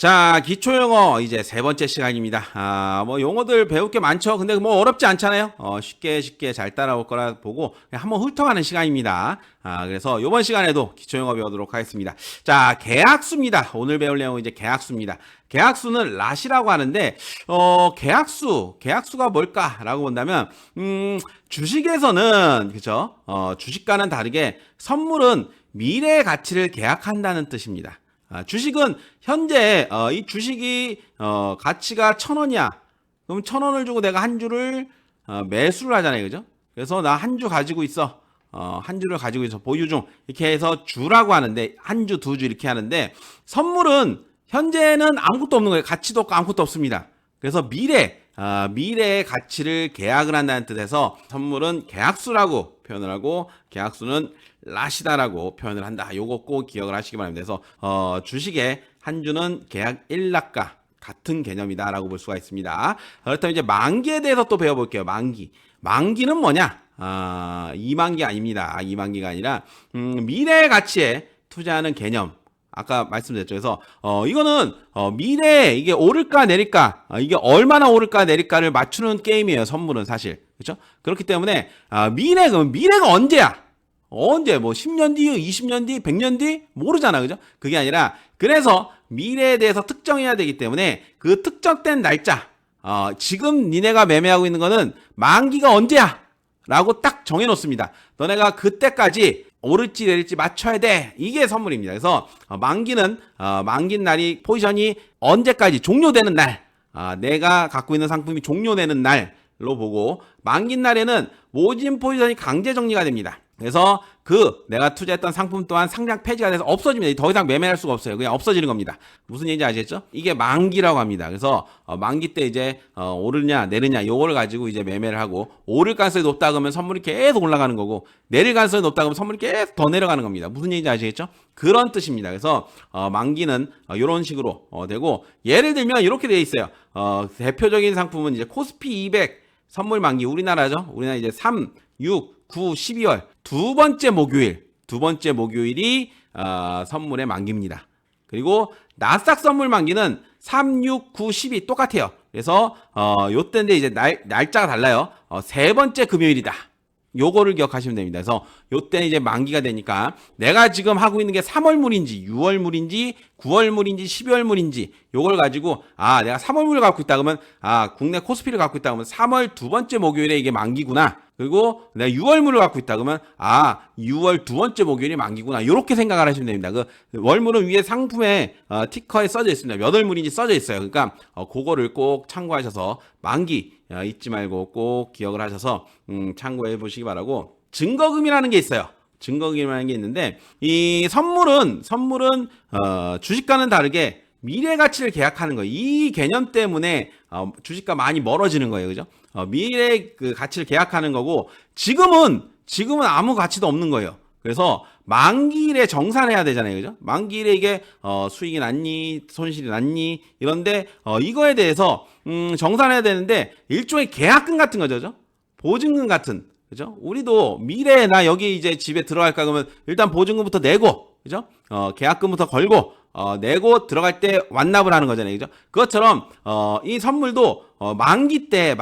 자, 기초영어 이제 세 번째 시간입니다. 뭐 용어들 배울 게 많죠. 근데 뭐 어렵지 않잖아요. 쉽게 잘 따라올 거라 보고 그냥 한번 훑어가는 시간입니다. 그래서 이번 시간에도 기초영어 배우도록 하겠습니다. 자, 계약수입니다. 오늘 배울 내용은 이제 계약수입니다. 계약수는 lat이라고 하는데, 계약수가 뭘까라고 본다면, 주식에서는, 그죠? 주식과는 다르게 선물은 미래의 가치를 계약한다는 뜻입니다. 주식은 현재 이 주식이 가치가 1,000원이야. 그럼 1,000원을 주고 내가 한 주를 매수를 하잖아요, 그죠? 그래서 나 한 주 가지고 있어. 한 주를 가지고 있어. 보유 중. 이렇게 해서 주라고 하는데 한 주, 두 주 이렇게 하는데 선물은 현재는 아무것도 없는 거예요. 가치도 없고 아무것도 없습니다. 그래서 미래의 가치를 계약을 한다는 뜻에서 선물은 계약수라고 표현을 하고 계약수는 lat이다라고 표현을 한다. 요거 꼭 기억을 하시기 바랍니다. 그래서 주식의 한 주는 계약 일락과 같은 개념이다라고 볼 수가 있습니다. 그렇다면 이제 만기에 대해서 또 배워볼게요. 만기는 뭐냐? 이만기 아닙니다. 이만기가 아니라 미래의 가치에 투자하는 개념. 아까 말씀드렸죠. 그래서 이거는 미래에 이게 오를까 내릴까, 이게 얼마나 오를까 내릴까를 맞추는 게임이에요. 선물은 사실. 그렇죠? 그렇기 때문에 그럼 미래가 언제야? 언제 뭐 10년 뒤, 20년 뒤, 100년 뒤 모르잖아. 그죠? 그게 아니라 그래서 미래에 대해서 특정해야 되기 때문에 그 특정된 날짜, 지금 니네가 매매하고 있는 거는 만기가 언제야? 라고 딱 정해 놓습니다. 너네가 그때까지 오를지 내릴지 맞춰야 돼. 이게 선물입니다. 그래서 만기는 만기 날이 포지션이 언제까지 종료되는 날, 내가 갖고 있는 상품이 종료되는 날로 보고 만기 날에는 모진 포지션이 강제 정리가 됩니다. 그래서 내가 투자했던 상품 또한 상장 폐지가 돼서 없어집니다. 더 이상 매매할 수가 없어요. 그냥 없어지는 겁니다. 무슨 얘기인지 아시겠죠? 이게 만기라고 합니다. 그래서 만기 때 이제 오르냐 내리냐 요거를 가지고 이제 매매를 하고 오를 가능성이 높다 그러면 선물이 계속 올라가는 거고 내릴 가능성이 높다 그러면 선물이 계속 더 내려가는 겁니다. 무슨 얘기인지 아시겠죠? 그런 뜻입니다. 그래서 만기는 이런 식으로 되고 예를 들면 이렇게 되어 있어요. 대표적인 상품은 이제 코스피 200 선물 만기 우리나라죠. 우리나라 이제 3, 6, 9, 12월 두 번째 목요일이 선물의 만기입니다. 그리고 나스닥 선물 만기는 3, 6, 9, 12 똑같아요. 그래서 요때인데 이제 날짜가 달라요. 세 번째 금요일이다. 요거를 기억하시면 됩니다. 그래서 요때는 이제 만기가 되니까 내가 지금 하고 있는 게 3월물인지 6월물인지 9월물인지 12월물인지 요걸 가지고 내가 3월물을 갖고 있다 그러면 국내 코스피를 갖고 있다 그러면 3월 두 번째 목요일에 이게 만기구나. 그리고 내가 6월물을 갖고 있다 그러면 6월 두 번째 목요일이 만기구나. 이렇게 생각을 하시면 됩니다. 그 월물은 위에 상품에 티커에 써져 있습니다. 몇 월물인지 써져 있어요. 그러니까 그거를 꼭 참고하셔서 만기 잊지 말고 꼭 기억을 하셔서 참고해 보시기 바라고. 증거금이라는 게 있어요. 증거금이라는 게 있는데 이 선물은 주식과는 다르게 미래 가치를 계약하는 거예요. 이 개념 때문에 주식과 많이 멀어지는 거예요. 그죠? 미래 그 가치를 계약하는 거고 지금은 아무 가치도 없는 거예요. 그래서 만기일에 정산해야 되잖아요. 그죠? 만기일에 이게 수익이 났니 손실이 났니 이런데 이거에 대해서 정산해야 되는데 일종의 계약금 같은 거죠. 그죠? 보증금 같은. 그죠? 우리도 미래에 나 여기 이제 집에 들어갈까 그러면 일단 보증금부터 내고 그죠? 계약금부터 걸고 내고 들어갈 때 완납을 하는 거잖아요. 그죠? 그것처럼 이 선물도 만기 때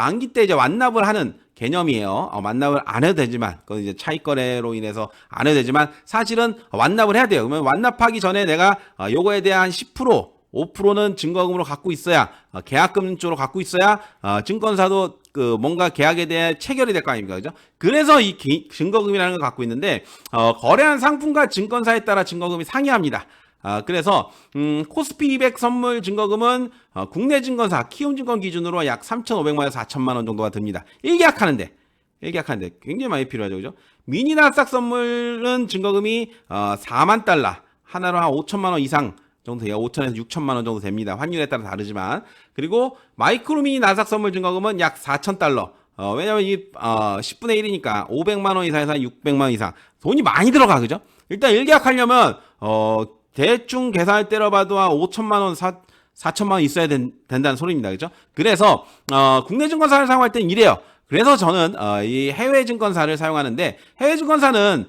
이제 완납을 하는 개념이에요. 완납을 안 해도 되지만 그건 이제 차익 거래로 인해서 안 해도 되지만 사실은 완납을 해야 돼요. 그러면 완납하기 전에 내가 요거에 대한 10% 5%는 증거금으로 갖고 있어야 계약금 쪽으로 갖고 있어야 증권사도 뭔가 계약에 대해 체결이 될 거 아닙니까? 그죠? 그래서 이 증거금이라는 걸 갖고 있는데 거래한 상품과 증권사에 따라 증거금이 상이합니다. 그래서 코스피 200 선물 증거금은 국내 증권사 키움증권 기준으로 약 3,500만에서 4천만 원 정도가 듭니다. 1계약하는데 굉장히 많이 필요하죠. 그죠? 미니 나스닥 선물은 증거금이 4만 달러 하나로 한 5천만 원 이상 정도 돼요. 5천에서 6천만 원 정도 됩니다. 환율에 따라 다르지만. 그리고 마이크로 미니 나스닥 선물 증거금은 약 4천 달러. 왜냐면 이 10분의 1이니까 500만 원 이상에서 600만 원 이상. 돈이 많이 들어가. 그죠? 일단 1계약하려면 대충 계산을 때려봐도 한 5천만 원, 4천만 원 있어야 된다는 소리입니다. 그죠? 그래서 국내 증권사를 사용할 땐 이래요. 그래서 저는 이 해외 증권사를 사용하는데 해외 증권사는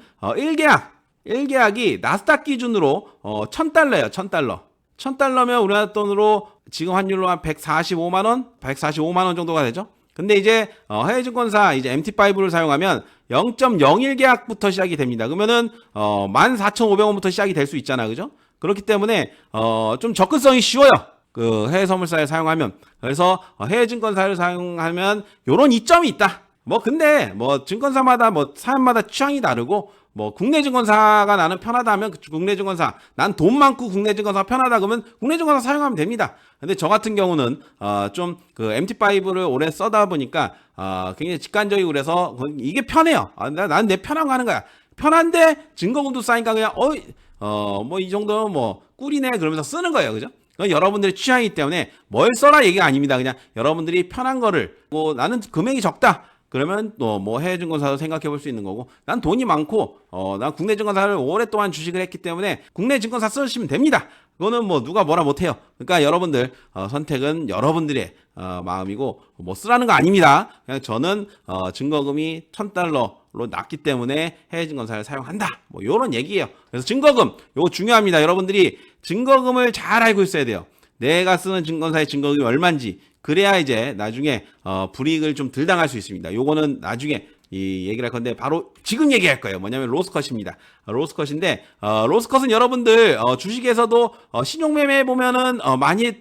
1계약이 나스닥 기준으로 1,000달러예요. 1,000달러. $1,000면 우리나라 돈으로 지금 환율로 한 145만 원, 145만 원 정도가 되죠. 근데 이제 해외 증권사 이제 MT5를 사용하면 0.01 계약부터 시작이 됩니다. 그러면은 14,500원부터 시작이 될 수 있잖아, 그죠? 그렇기 때문에 좀 접근성이 쉬워요. 그 해외 선물사를 사용하면. 그래서 해외 증권사를 사용하면 요런 이점이 있다. 뭐 근데 뭐 증권사마다 뭐 사람마다 취향이 다르고 뭐 국내 증권사가 나는 편하다 하면 국내 증권사, 난 돈 많고 국내 증권사가 편하다 그러면 국내 증권사 사용하면 됩니다. 근데 저 같은 경우는 좀 그 MT5를 오래 써다 보니까 굉장히 직관적이고 그래서 이게 편해요. 나는 내 편한 거 하는 거야. 편한데 증거금도 쌓이니까 그냥 뭐 이 정도면 뭐 꿀이네 그러면서 쓰는 거예요. 그죠? 그건 여러분들의 취향이기 때문에 뭘 써라 얘기가 아닙니다. 그냥 여러분들이 편한 거를 뭐 나는 금액이 적다. 그러면 또 뭐 해외 증권사도 생각해 볼 수 있는 거고, 난 돈이 많고 난 국내 증권사를 오랫동안 주식을 했기 때문에 국내 증권사 쓰시면 됩니다. 그거는 뭐 누가 뭐라 못해요. 그러니까 여러분들 선택은 여러분들의 마음이고 뭐 쓰라는 거 아닙니다. 그냥 저는 증거금이 $1,000로 낮기 때문에 해외 증권사를 사용한다. 뭐 이런 얘기예요. 그래서 증거금 요거 중요합니다. 여러분들이 증거금을 잘 알고 있어야 돼요. 내가 쓰는 증권사의 증거금이 얼마인지. 그래야 이제 나중에 불이익을 좀 덜 당할 수 있습니다. 요거는 나중에 이 얘기를 할 건데 바로 지금 얘기할 거예요. 뭐냐면 로스컷입니다. 로스컷인데 로스컷은 여러분들 주식에서도 신용매매 보면은 많이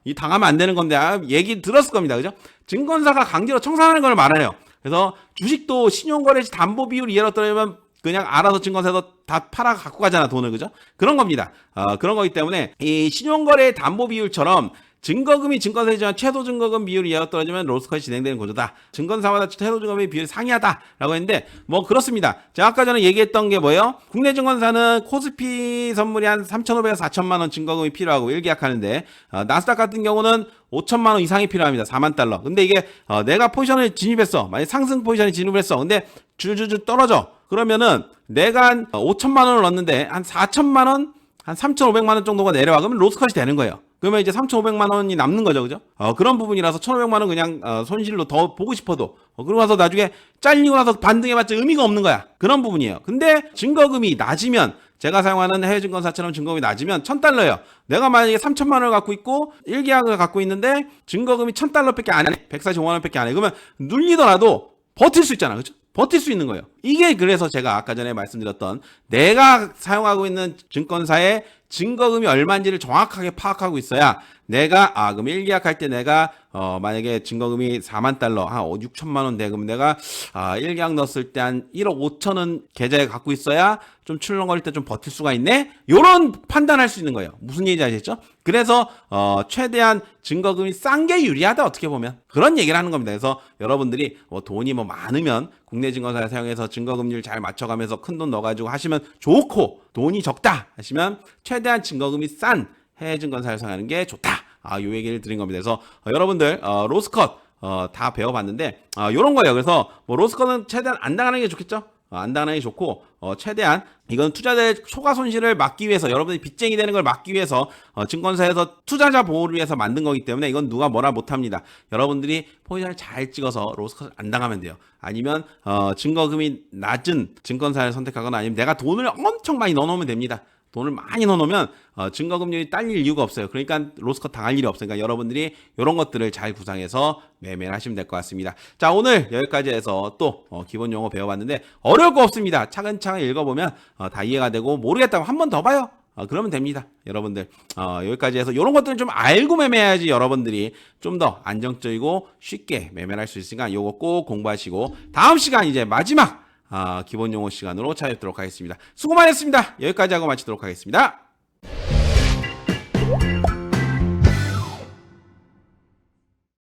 이 당하면 안 되는 건데 얘기 들었을 겁니다. 그죠? 증권사가 강제로 청산하는 걸 말해요. 그래서 주식도 신용거래시 담보 비율이 예를 들면 그냥 알아서 증권사에서 다 팔아 갖고 가잖아, 돈을. 그죠? 그런 겁니다. 그런 거기 때문에 이 신용거래 담보 비율처럼 증거금이 증권사이지만 최소 증거금 비율이 예로 떨어지면 로스컷이 진행되는 구조다. 증권사마다 최소 증거금의 비율이 상이하다라고 했는데 뭐 그렇습니다. 제가 아까 전에 얘기했던 게 뭐예요? 국내 증권사는 코스피 선물이 한 3,500에서 4천만 원 증거금이 필요하고 1계약 하는데 나스닥 같은 경우는 5천만 원 이상이 필요합니다. 4만 달러. 근데 이게 내가 포지션을 진입했어. 만약 상승 포지션에 진입을 했어. 근데 줄줄줄 떨어져. 그러면은 내가 한 5천만 원을 넣었는데 한 4천만 원, 한 3,500만 원 정도가 내려와. 그러면 로스컷이 되는 거예요. 그러면 이제 3,500만 원이 남는 거죠. 그죠? 그런 부분이라서 1,500만 원 그냥 손실로 더 보고 싶어도 그러고 나서 나중에 잘리고 나서 반등해봤자 의미가 없는 거야. 그런 부분이에요. 근데 증거금이 낮으면 제가 사용하는 해외 증권사처럼 증거금이 낮으면 $1,000예요. 내가 만약에 3천만 원을 갖고 있고 1계약을 갖고 있는데 증거금이 $1,000밖에 안 해. 145만 원밖에 안 해. 그러면 눌리더라도 버틸 수 있잖아. 그죠? 버틸 수 있는 거예요. 이게 그래서 제가 아까 전에 말씀드렸던 내가 사용하고 있는 증권사의 증거금이 얼마인지를 정확하게 파악하고 있어야 내가 그럼 1계약 할 때 내가 만약에 증거금이 4만 달러 한 6천만 원 돼. 그럼 내가 1계약 넣었을 때 한 1억 5천은 계좌에 갖고 있어야 좀 출렁거릴 때 좀 버틸 수가 있네. 요런 판단할 수 있는 거예요. 무슨 얘기인지 아시겠죠? 그래서 최대한 증거금이 싼 게 유리하다, 어떻게 보면. 그런 얘기를 하는 겁니다. 그래서 여러분들이 돈이 많으면 국내 증권사를 사용해서 증거금리를 잘 맞춰가면서 큰 돈 넣어가지고 하시면 좋고, 돈이 적다 하시면 최대한 증거금이 싼 해외 증권사를 사용하는 게 좋다. 요 얘기를 드린 겁니다. 그래서 여러분들 로스컷 다 배워봤는데 요런 거예요. 그래서 뭐 로스컷은 최대한 안 당하는 게 좋겠죠. 안 당하는 게 좋고 최대한 이건 투자자의 초과 손실을 막기 위해서, 여러분들이 빚쟁이 되는 걸 막기 위해서 증권사에서 투자자 보호를 위해서 만든 거기 때문에 이건 누가 뭐라 못합니다. 여러분들이 포지션을 잘 찍어서 로스컷을 안 당하면 돼요. 아니면 증거금이 낮은 증권사를 선택하거나 아니면 내가 돈을 엄청 많이 넣어놓으면 됩니다. 돈을 많이 넣어놓으면 증거금률이 딸릴 이유가 없어요. 그러니까 로스컷 당할 일이 없으니까 여러분들이 이런 것들을 잘 구상해서 매매를 하시면 될 것 같습니다. 자, 오늘 여기까지 해서 또 기본 용어 배워봤는데 어려울 거 없습니다. 차근차근 읽어보면 다 이해가 되고, 모르겠다면 한 번 더 봐요. 그러면 됩니다. 여러분들 여기까지 해서 이런 것들은 좀 알고 매매해야지 여러분들이 좀 더 안정적이고 쉽게 매매를 할 수 있으니까 요거 꼭 공부하시고, 다음 시간 이제 마지막 기본 용어 시간으로 찾아뵙도록 하겠습니다. 수고 많으셨습니다. 여기까지 하고 마치도록 하겠습니다.